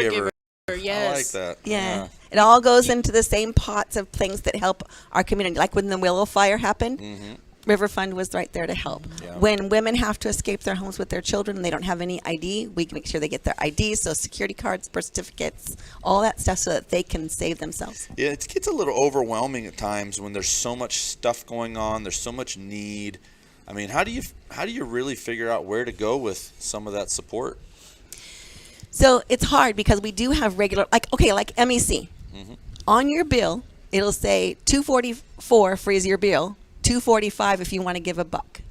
giver. Yes. I like that. Yeah. It all goes into the same pots of things that help our community. Like when the Willow Fire happened, River Fund was right there to help. Yeah. When women have to escape their homes with their children and they don't have any ID, we can make sure they get their IDs, so security cards, birth certificates, all that stuff so that they can save themselves. Yeah, it gets a little overwhelming at times when there's so much stuff going on. There's so much need. I mean, how do you really figure out where to go with some of that support? So it's hard because we do have regular, like MEC. On your bill, it'll say $244 for your bill, $245 if you want to give a buck.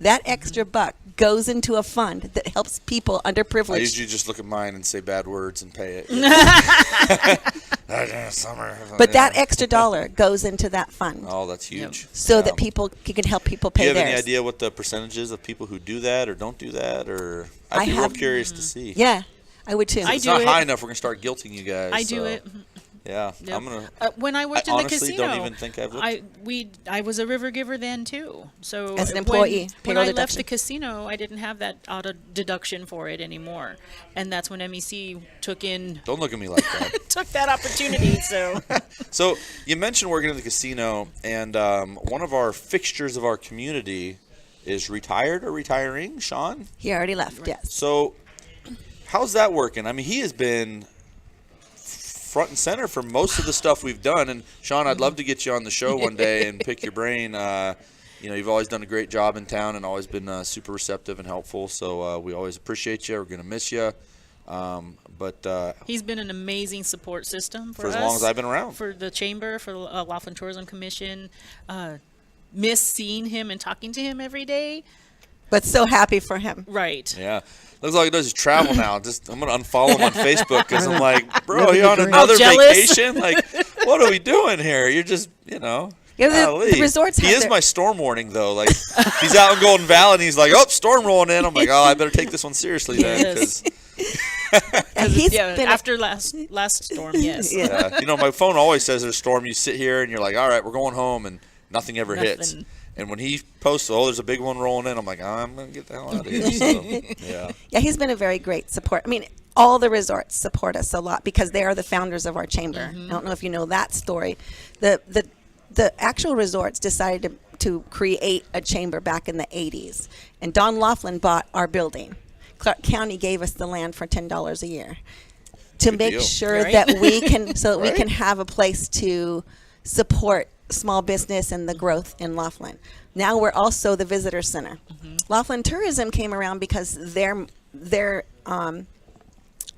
That extra buck goes into a fund that helps people underprivileged. I usually just look at mine and say bad words and pay it. Summer. But that extra dollar goes into that fund. Oh, that's huge. So that you can help people pay theirs. Do you have theirs. any idea what the percentage is of people who do that or don't do that? Or I'd be real curious to see. Yeah, I would too. It's not high enough. We're gonna start guilting you guys. I do it. Yeah, Yep. I'm gonna. When I worked I in the honestly casino, don't even think I've looked. I was a river giver then too. So as an employee, when payroll I left deduction. the casino, I didn't have that auto deduction for it anymore, and that's when MEC took in. Don't look at me like that. Took that opportunity. So. So you mentioned working in the casino, and one of our fixtures of our community is retired or retiring, Sean. He already left. Yes. So how's that working? I mean, he has been front and center for most of the stuff we've done. And Sean, I'd love to get you on the show one day and pick your brain. You've always done a great job in town and always been super receptive and helpful. So we always appreciate you. We're going to miss you. But he's been an amazing support system for as us, long as I've been around. For the chamber, for the Laughlin Tourism Commission. Miss seeing him and talking to him every day. But so happy for him. Right. Yeah. Looks like he does is travel now. I'm gonna unfollow him on Facebook because I'm like, bro, you're on another vacation. Like, what are we doing here? You're just, Yeah, the resorts. He is my storm warning though. Like, he's out in Golden Valley and he's like, oh, storm rolling in. I'm like, oh, I better take this one seriously then. He's been after last storm. Yes. Yeah. My phone always says there's a storm. You sit here and you're like, all right, we're going home, and nothing ever hits. And when he posts, there's a big one rolling in, I'm like, I'm going to get the hell out of here. So, yeah. Yeah, he's been a very great support. I mean, all the resorts support us a lot because they are the founders of our chamber. I don't know if you know that story. The actual resorts decided to create a chamber back in the 80s. And Don Laughlin bought our building. Clark County gave us the land for $10 a year to make sure that we can, so that we can have a place to support small business and the growth in Laughlin. Now we're also the visitor center. Laughlin Tourism came around because their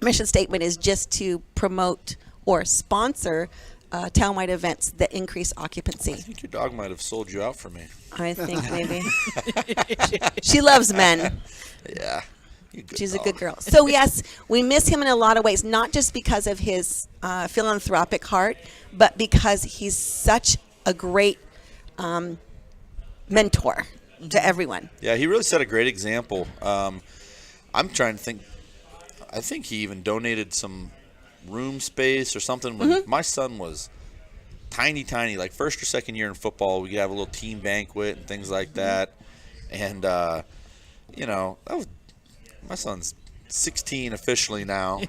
mission statement is just to promote or sponsor townwide events that increase occupancy. I think your dog might have sold you out for me. I think maybe. She loves men. Yeah. She's a good girl. So yes, we miss him in a lot of ways, not just because of his philanthropic heart, but because he's such a great mentor to everyone. Yeah, he really set a great example. I'm trying to think. I think he even donated some room space or something when my son was tiny, like first or second year in football. We could have a little team banquet and things like that. And, that was, my son's 16 officially now.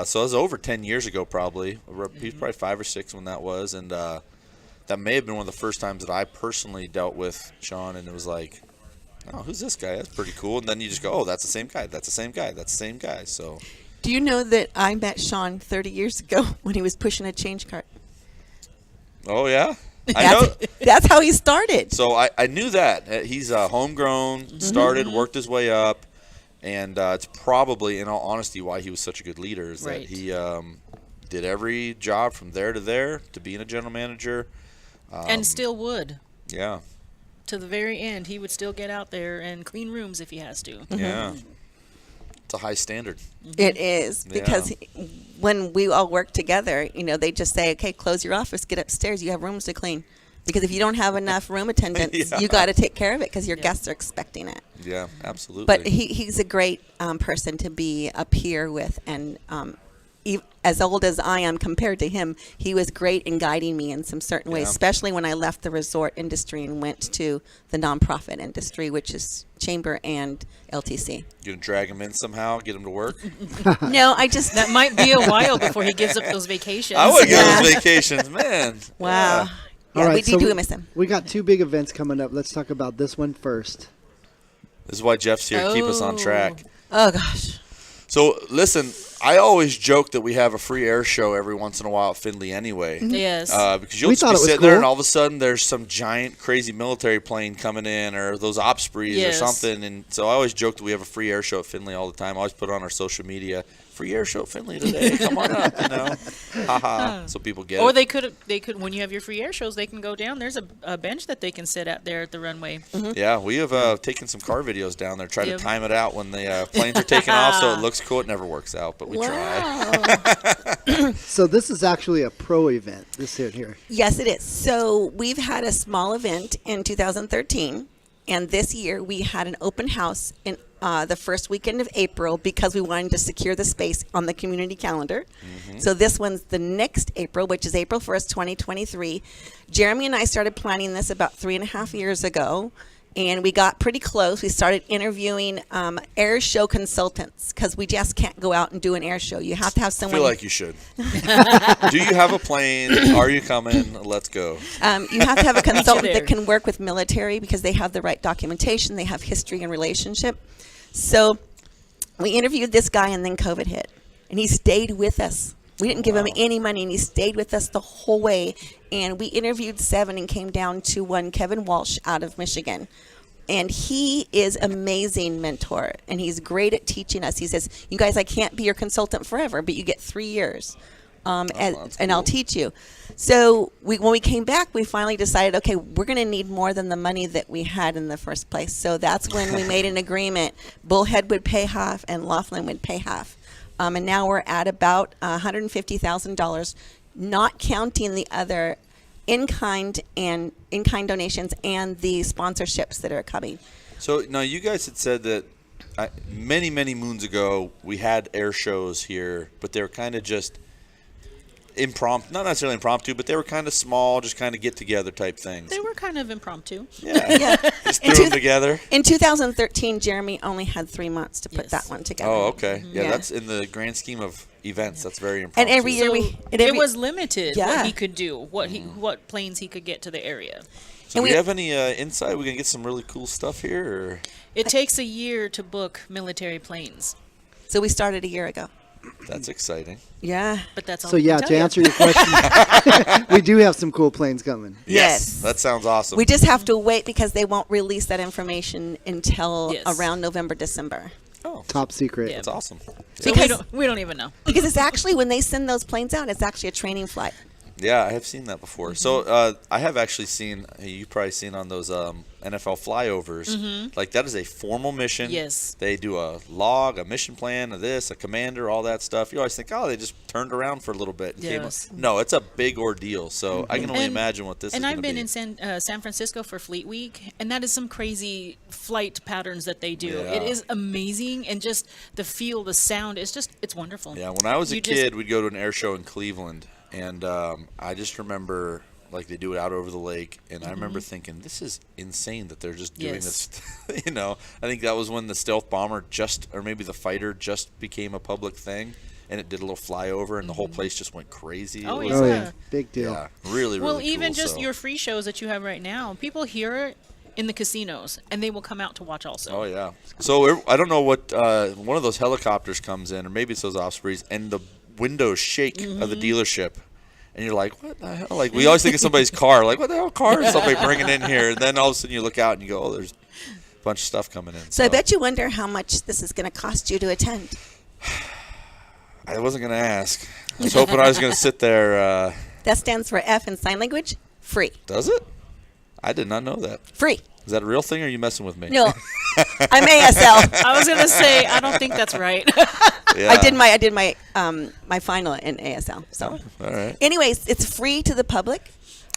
So it was over 10 years ago probably. He was probably 5 or 6 when that was. And that may have been one of the first times that I personally dealt with Sean, and it was like, oh, who's this guy? That's pretty cool. And then you just go, oh, that's the same guy. That's the same guy. That's the same guy. So, do you know that I met Sean 30 years ago when he was pushing a change cart? Oh, yeah? I know. That's how he started. So I knew that. He's homegrown, started, worked his way up, and it's probably, in all honesty, why he was such a good leader is that he did every job from there to being a general manager. And still would. Yeah. To the very end, he would still get out there and clean rooms if he has to. Yeah. It's a high standard. It is, because when we all work together, they just say, okay, close your office, get upstairs, you have rooms to clean. Because if you don't have enough room attendants, you got to take care of it because your guests are expecting it. Yeah, absolutely. But he's a great person to be a peer with and as old as I am compared to him, he was great in guiding me in some certain ways, Yeah. especially when I left the resort industry and went to the nonprofit industry, which is Chamber and LTC. You gonna drag him in somehow? Get him to work? No, I just That might be a while before he gives up those vacations. I would Yeah. go those vacations, man. wow. Yeah. Yeah, All right, we so do miss him. We got 2 big events coming up. Let's talk about this one first. This is why Jeff's here to keep us on track. Oh gosh. So listen, I always joke that we have a free air show every once in a while at Findlay anyway. Yes. Because you'll We just thought be it was sitting there cool. and all of a sudden there's some giant crazy military plane coming in or those Ospreys Yes. or something. And so I always joke that we have a free air show at Findlay all the time. I always put it on our social media. Free air show at Findlay today. Come on up, you know. Haha. So people get Or it. they could when you have your free air shows, they can go down. There's a bench that they can sit out there at the runway. Yeah, we have taken some car videos down there. Try Yep. to time it out when the planes are taking off so it looks cool. It never works out, but we try. So this is actually a pro event. This here. Yes, it is. So we've had a small event in 2013, and this year we had an open house in the first weekend of April because we wanted to secure the space on the community calendar. So this one's the next April, which is April 1st, 2023. Jeremy and I started planning this about 3.5 years ago, and we got pretty close. We started interviewing air show consultants because we just can't go out and do an air show. You have to have I someone. feel like you should. Do you have a plane? Are you coming? Let's go. You have to have a consultant there. that can work with military because they have the right documentation, they have history and relationship. So we interviewed this guy, and then COVID hit, and he stayed with us. We didn't give him any money, and he stayed with us the whole way. And we interviewed 7 and came down to one, Kevin Walsh out of Michigan. And he is amazing mentor, and he's great at teaching us. He says, you guys, I can't be your consultant forever, but you get 3 years. that's And I'll cool. teach you. So when we came back, we finally decided, okay, we're going to need more than the money that we had in the first place. So that's when we made an agreement. Bullhead would pay half and Laughlin would pay half. And now we're at about $150,000, not counting the other in-kind donations and the sponsorships that are coming. So now you guys had said that many, many moons ago we had air shows here, but they were kind of just impromptu, not necessarily impromptu, but they were kind of small, just kind of get together type things. They were kind of impromptu. Yeah, Yeah. just In threw them two- together. In 2013, Jeremy only had 3 months to put Yes. that one together. Oh, okay. Yeah, Yeah. that's in the grand scheme of events. That's very impromptu. And every year So it was limited Yeah. what he could do, what planes he could get to the area. So do and we we- have any insight? We gonna get some really cool stuff here, or It takes a year to book military planes, So we started a year ago. that's exciting. Yeah. but that's all. So we yeah, can to tell answer you. your question, we do have some cool planes coming. Yes. that sounds awesome. We just have to wait because they won't release that information until Yes. around November, December. oh, Top secret. Yeah. that's awesome. So because- we don't even know. Because it's actually, when they send those planes out, it's actually a training flight. Yeah, I have seen that before. Mm-hmm. So I have actually seen. You've probably seen on those NFL flyovers. Like that is a formal mission. Mm-hmm. Yes. They do a log, a mission plan, of this, a commander, all that stuff. You always think, oh, they just turned around for a little bit. And came up. Yes. No, it's a big ordeal. So I can only And- imagine what this is And going I've to been be. in San Francisco for Fleet Week, and that is some crazy flight patterns that they do. Yeah. It is amazing, and just the feel, the sound, it's wonderful. Yeah, when I was a You just- kid, we'd go to an air show in Cleveland, and I just remember like they do it out over the lake, and I remember thinking, this is insane that they're just doing Yes. this. You know, I think that was when the stealth bomber or maybe the fighter just became a public thing, and it did a little flyover, and the whole place just went crazy. Oh, It yeah. was, Oh Yeah. yeah, big deal. yeah, really, Well, really even cool, just so. your free shows that you have right now, people hear it in the casinos, and they will come out to watch also. Oh yeah. So I don't know what one of those helicopters comes in, or maybe it's those Ospreys, and the windows shake of the dealership, and you're like, what the hell? Like we always think of somebody's car, like what the hell car is somebody bringing in here? And then all of a sudden you look out and you go, oh, there's a bunch of stuff coming in. So I bet you wonder how much this is going to cost you to attend. I wasn't gonna ask. I was hoping I was gonna sit there. That stands for F in sign language. Free. Does it? I did not know that. Free. Is that a real thing, or are you messing with me? No, I'm ASL. I was gonna say I don't think that's right. Yeah. I did my my final in ASL. So, All right. anyways, it's free to the public.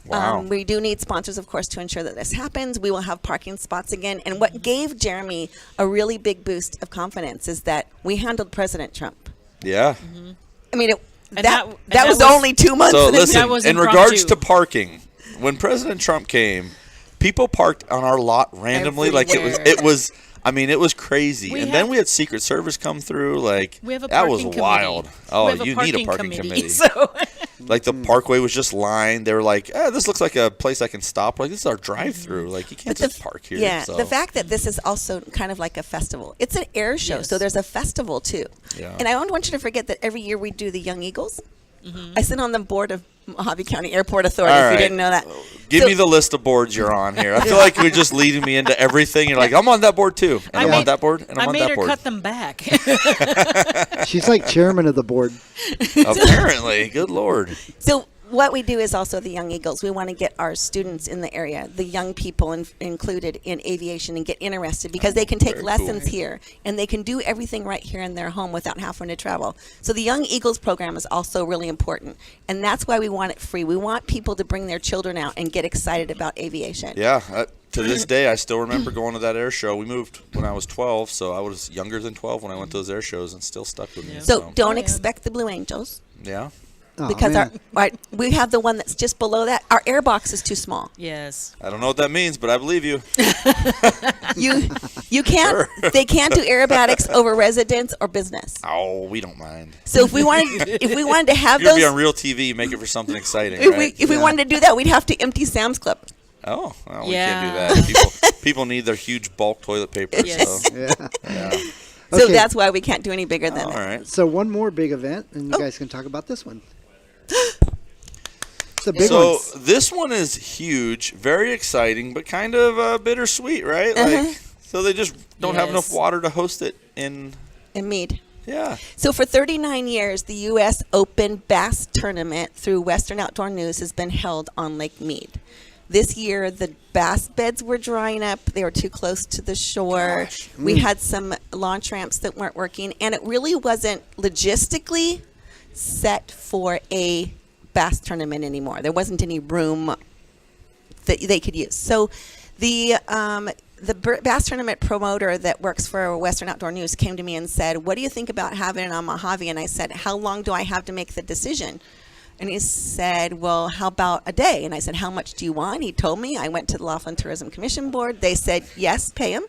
Wow. We do need sponsors, of course, to ensure that this happens. We will have parking spots again. And what gave Jeremy a really big boost of confidence is that we handled President Trump. Yeah. I mean, And that that was was- only 2 months. So in advance. listen, was in regards impromptu. to parking, when President Trump came, people parked on our lot randomly. Like Everywhere. it was. I mean, it was crazy. We And have- then we had Secret Service come through. Like We have a that was parking committee. wild. We Oh, have you need a parking committee. So Like the parkway was just lined. They were like, "This looks like a place I can stop. Like this is our drive-through. Like you can't just park here." Yeah, So. the fact that this is also kind of like a festival. It's an air show, Yes. so there's a festival too. Yeah. And I don't want you to forget that every year we do the Young Eagles. I sit on the board of Mojave County Airport Authority, All if you right. didn't know that. Give So- me the list of boards you're on here. I feel like you're just leading me into everything. You're like, I'm on that board too, and I'm on that board, and I'm I on made that her board. cut them back. She's like chairman of the board. Apparently, good lord. So what we do is also the Young Eagles. We want to get our students in the area, the young people included in aviation, and get interested because they can take very lessons cool. here and they can do everything right here in their home without having to travel. So the Young Eagles program is also really important, and that's why we want it free. We want people to bring their children out and get excited about aviation. Yeah, to this day, I still remember going to that air show. We moved when I was 12, so I was younger than 12 when I went to those air shows, and still stuck with me. So don't Oh, yeah. expect the Blue Angels. Yeah. Oh, Because man. we have the one that's just below that. Our air box is too small. Yes. I don't know what that means, but I believe you. You can't. They can't do aerobatics over residence or business. Oh, we don't mind. So if we wanted to have You're those, gonna be on real TV, make it for something exciting, if right? we wanted to do that, we'd have to empty Sam's Club. Oh, well, we Yeah. can't do that. People need their huge bulk toilet paper. Yes. So, Yeah. yeah. So Okay. that's why we can't do any bigger than All that. right. So one more big event, and you Oh. guys can talk about this one. It's a big So one. this one is huge, very exciting, but kind of bittersweet, right? Like, so they just don't have enough Yes. water to host it in. In Mead. Yeah. So for 39 years, the U.S. Open Bass Tournament through Western Outdoor News has been held on Lake Mead. This year, the bass beds were drying up. They were too close to the shore. Gosh. We had some launch ramps that weren't working, and it really wasn't logistically set for a bass tournament anymore. There wasn't any room that they could use. So the bass tournament promoter that works for Western Outdoor News came to me and said, "What do you think about having it on Mojave?" And I said, "How long do I have to make the decision?" And he said, "Well, how about a day?" And I said, "How much do you want?" He told me. I went to the Laughlin Tourism Commission Board. They said, "Yes, pay him."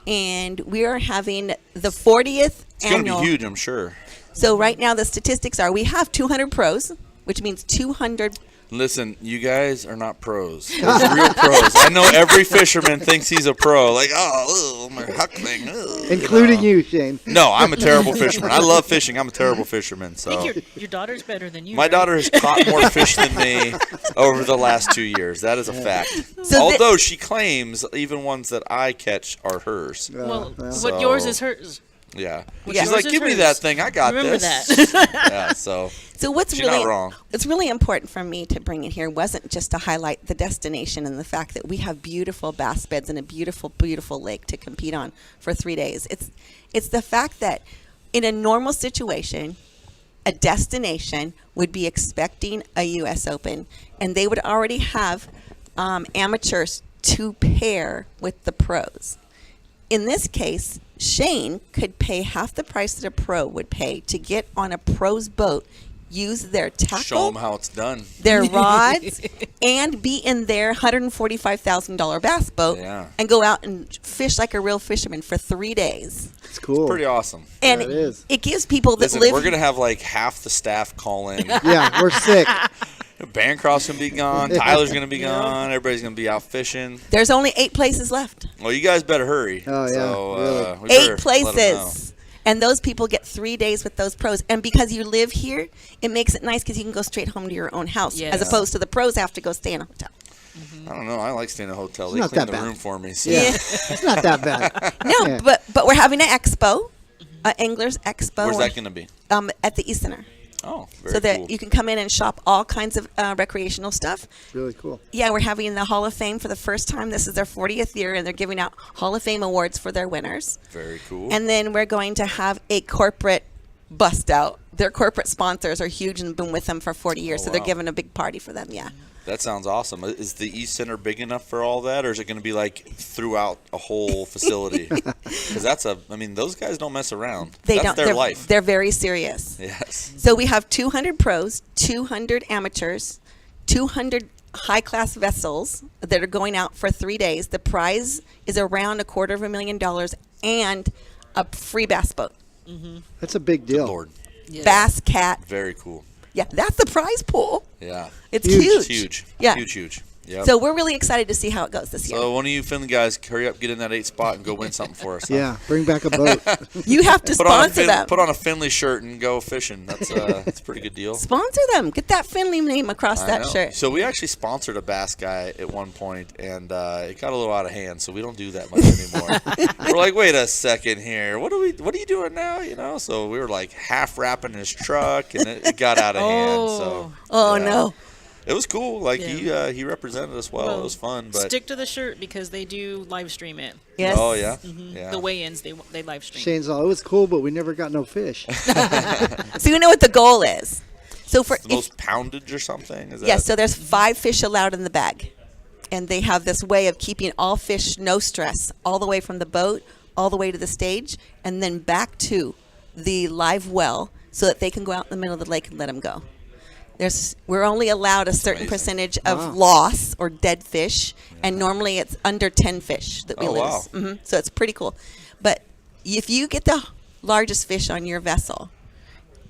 And we are having the 40th It's going annual. to be huge, I'm sure. So right now the statistics are we have 200 pros, which means 200. Listen, you guys are not pros. Those real pros. I know every fisherman thinks he's a pro. Like, oh, my huck thing. Including you, Shane. No, I'm a terrible fisherman. I love fishing. I'm a terrible fisherman. I So think your daughter's better than you. my right? daughter has caught more fish than me over the last 2 years. That is a fact. So Although she claims even ones that I catch are hers. Well, So- what yours is hers. Yeah. Yeah. She's like, Yours is give me hers. that thing. I got Remember this. that. Yeah, so So what's she's really not wrong. It's really important for me to bring it here wasn't just to highlight the destination and the fact that we have beautiful bass beds and a beautiful, beautiful lake to compete on for 3 days. It's the fact that in a normal situation, a destination would be expecting a U.S. Open, and they would already have amateurs to pair with the pros. In this case, Shane could pay half the price that a pro would pay to get on a pro's boat, use their Show tackle, them how it's done. their rods, and be in their $145,000 bass boat Yeah. and go out and fish like a real fisherman for 3 days. It's cool. Pretty awesome. And Yeah, it is. it gives people that Listen, live. we're going to have like half the staff call in. Yeah, we're sick. Bancroft's going to be gone. Tyler's going to be gone. Everybody's going to be out fishing. There's only 8 places left. Well, you guys better hurry. Oh, yeah, So, really. we better 8 let 'em know. places. And those people get 3 days with those pros. And because you live here, it makes it nice because you can go straight home to your own house, Yes. as opposed to the pros have to go stay in a hotel. I don't know. I like staying in a hotel. It's They not clean that the bad. room for me. So. Yeah, it's not that bad. No, Yeah. but we're having an expo, an Anglers Expo, Where's that going to be? at the East Center. Oh, very So that cool. you can come in and shop all kinds of recreational stuff. Really cool. Yeah, we're having the Hall of Fame for the first time. This is their 40th year, and they're giving out Hall of Fame awards for their winners. Very cool. And then we're going to have a corporate bust out. Their corporate sponsors are huge and been with them for 40 years, Oh, so they're wow. giving a big party for them. Yeah. That sounds awesome. Is the East Center big enough for all that, or is it going to be like throughout a whole facility? Because those guys don't mess around. That's their life. They're very serious. Yes. So we have 200 pros, 200 amateurs, 200 high-class vessels that are going out for 3 days. The prize is around $250,000 and a free bass boat. That's a big deal. Lord. Yes. Bass, cat. Very cool. Yeah, that's the prize pool. Yeah. It's Huge. huge. It's huge. Yeah. Huge. Yep. So we're really excited to see how it goes this year. So one of you Finley guys, hurry up, get in that 8 spot and go win something for us. Huh? Yeah, bring back a boat. You have to sponsor them. Put on a Finley shirt and go fishing. That's a pretty good deal. Sponsor them. Get that Finley name across I that know. shirt. So we actually sponsored a bass guy at one point, and it got a little out of hand. So we don't do that much anymore. We're like, wait a second here. What are you doing now? You know. So we were like half wrapping his truck, and it got out of hand. So yeah. No. It was cool. Like Yeah. he represented us well. It was fun. But Stick to the shirt because they do live stream it. Yes. oh yeah, yeah. The weigh-ins they live stream. Shane's all, it was cool, but we never got no fish. So you know what the goal is. So for the most poundage or something. Is that? yes, so there's 5 fish allowed in the bag, and they have this way of keeping all fish no stress all the way from the boat all the way to the stage, and then back to the live well so that they can go out in the middle of the lake and let them go. We're only allowed a certain amazing. percentage of Wow. loss or dead fish, and normally it's under 10 fish that we Oh, lose. wow. So it's pretty cool. But if you get the largest fish on your vessel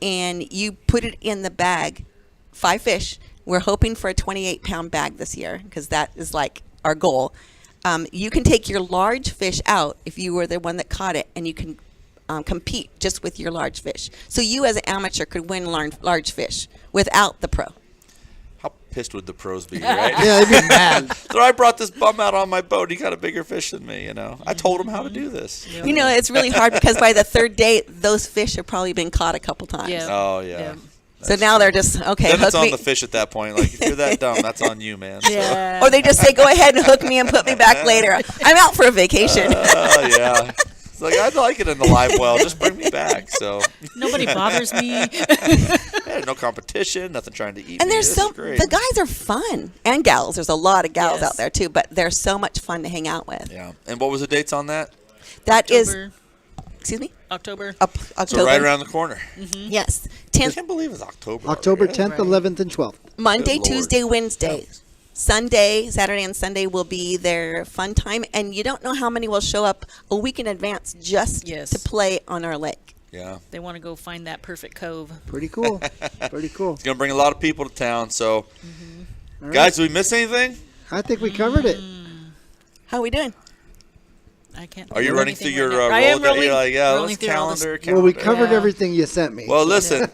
and you put it in the bag, 5 fish, we're hoping for a 28-pound bag this year because that is like our goal. You can take your large fish out if you were the one that caught it, and you can compete just with your large fish. So you as an amateur could win large fish without the pro. How pissed would the pros be, right? Yeah, they'd be mad. So I brought this bum out on my boat. He got a bigger fish than me, you know. I told him how to do this. You know, it's really hard because by the 3rd day, those fish have probably been caught a couple times. Yeah. Oh, yeah. Yeah. So now they're just, okay, Then hook it's on me. the fish at that point. Like, if you're that dumb, that's on you, man. So, Yeah. Or they just say, go ahead and hook me and put me back later. I'm out for a vacation. yeah. It's like, I'd like it in the live well. Just bring me back. So, Nobody bothers me. yeah, no competition, nothing trying to eat And me. there's This is so, great. the guys are fun. And gals. There's a lot of gals Yes. out there too, but they're so much fun to hang out with. Yeah. And what was the dates on that? That is, October. excuse me? October. October. So right around the corner. Yes. I 10th, can't believe it's October. October already. 10th, 11th, and 12th. Monday, Good Lord. Tuesday, Wednesday. Sunday, Saturday, and Sunday will be their fun time. And you don't know how many will show up a week in advance just Yes. to play on our lake. Yeah. They want to go find that perfect cove. Pretty cool. Pretty cool. It's going to bring a lot of people to town. So, All right. guys, did we miss anything? I think we covered it. How are we doing? I can't. Are you think of running through anything your right now. I am Rolodex? rolling, You're like, yeah, rolling let's through all this- calendar. Well, we covered Yeah. everything you sent me. Well, listen,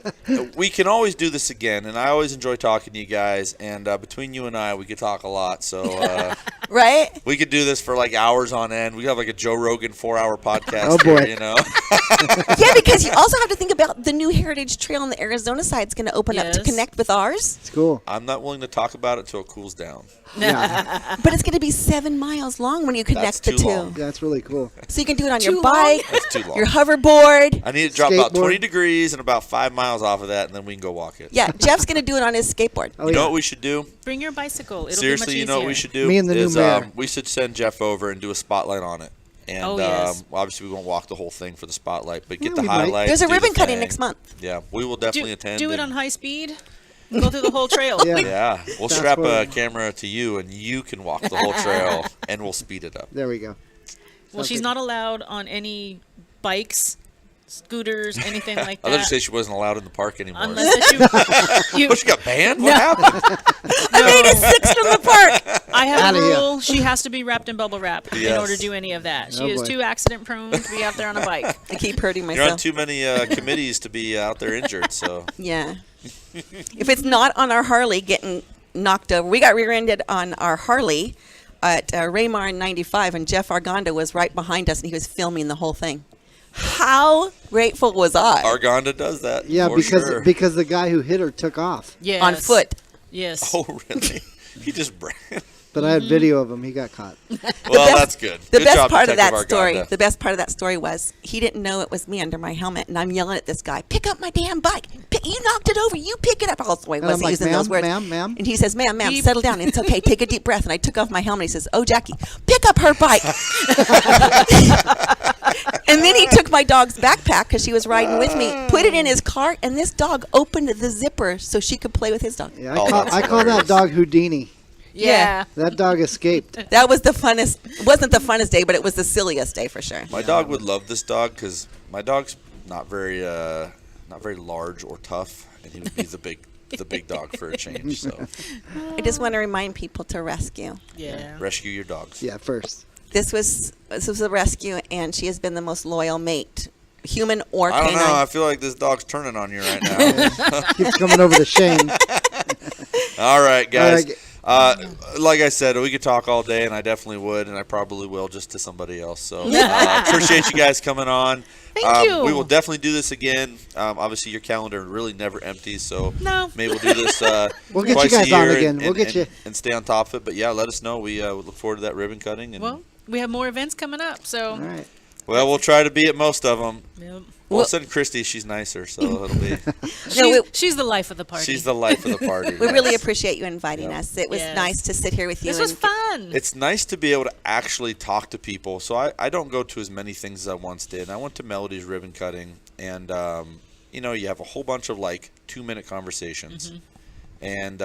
we can always do this again, and I always enjoy talking to you guys. And between you and I, we could talk a lot. So Right? we could do this for like hours on end. We have like a Joe Rogan 4-hour podcast. Oh, boy. Here, you know. Yeah, because you also have to think about the new Heritage Trail on the Arizona side is going to open up to Yes. connect with ours. It's cool. I'm not willing to talk about it until it cools down. Yeah, But it's going to be 7 miles long when you connect the too two. long. that's really cool. So you can do it on Too your long? bike, That's too long. your hoverboard. I need to drop about Skateboard. 20 degrees and about 5 miles off of that, and then we can go walk it. Yeah, Jeff's going to do it on his skateboard. Oh, You know yeah. what we should do? Bring your bicycle. It'll Seriously, be much you know what we easier. should do? Me and the new is, mayor. we should send Jeff over and do a spotlight on it. And Oh, yes. obviously, we won't walk the whole thing for the spotlight, but get Yeah, the we might. highlights. There's a do the ribbon cutting thing. next month. Yeah, we will definitely attend. Do it and- on high speed. Go through the whole trail. Yeah. Yeah, we'll That's strap a what- camera to you, and you can walk the whole trail, and we'll speed it up. There we go. Well, she's Okay. not allowed on any bikes, scooters, anything like I thought you that. say she wasn't allowed in the park anymore. Unless that you, What, she got banned? What happened? I made it 6 from the park. I have Outta a here. rule. She has to be wrapped in bubble wrap in Yes. order to do any of that. She Oh, is boy. too accident prone to be out there on a bike. I keep hurting You're on myself. too many committees to be out there injured, so. Yeah. If it's not on our Harley getting knocked over, we got rear-ended on our Harley at Raymar in 95, and Jeff Arganda was right behind us, and he was filming the whole thing. How grateful was I? Arganda does that. Yeah, for because sure. because the guy who hit her took off. Yes. On foot. Yes. Oh, really? He just But I had video of him. He got caught. Well, that's good. The Good best job, part of Detective that story, Arganda. the best part of that story was he didn't know it was me under my helmet, and I'm yelling at this guy, "Pick up my damn bike! You knocked it over. You pick it up." Also, I And I'm wasn't like, using those words. ma'am. And he says, "Ma'am, Beep. settle down. It's okay. Take a deep breath." And I took off my helmet. He says, "Oh, Jackie, pick up her bike." And then he took my dog's backpack because she was riding with me, put it in his cart, and this dog opened the zipper so she could play with his dog. Yeah, Oh, that's I call that hilarious. dog Houdini. Yeah. That dog escaped. That was the funnest. It wasn't the funnest day, but it was the silliest day for sure. My dog would love this dog because my dog's not very large or tough, and he would be the big dog for a change. So I just want to remind people to rescue. Yeah. rescue your dogs. Yeah, first. This was a rescue, and she has been the most loyal mate, human or I don't canine. know. I feel like this dog's turning on you right now. Keeps coming over to Shane. All right, guys. All right. Like I said, we could talk all day, and I definitely would, and I probably will just to somebody else. So appreciate you guys coming on. Thank you. We will definitely do this again. Obviously, your calendar really never empties, so No. maybe we'll do this We'll get you twice guys a on year again. We'll get you. and stay on top of it. But yeah, let us know. We look forward to that ribbon cutting. And Well, we have more events coming up, so. All right. well, we'll try to be at most of them. Yep. We'll send Christy. She's nicer, so it'll be. She's the life of the party. She's the life of the party. We yes. really appreciate you inviting Yep. us. It was Yes. nice to sit here with you. This was and- fun. It's nice to be able to actually talk to people. So I don't go to as many things as I once did. I went to Melody's ribbon cutting, and you have a whole bunch of like 2-minute conversations, and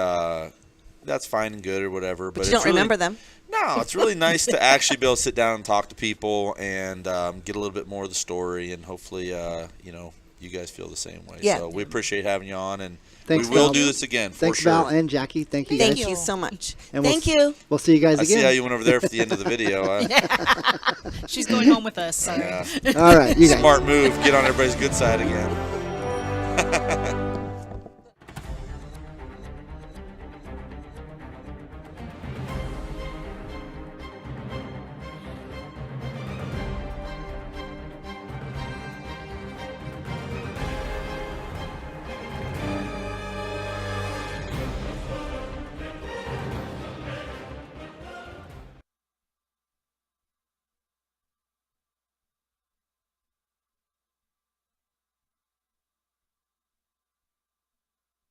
that's fine and good or whatever. but But you don't it's really, remember them. No, it's really nice to actually be able to sit down and talk to people and get a little bit more of the story, and hopefully you guys feel the same way. Yeah. So we appreciate having you on, and Thanks, we will Val. do this again for Thanks, sure. Val and Jackie. Thank you Thank guys. you so much. And Thank you. We'll see you guys I see how again. you went over there for the end of the video. She's going home with us. Sorry. Yeah. All right, you guys. Smart move. Get on everybody's good side again.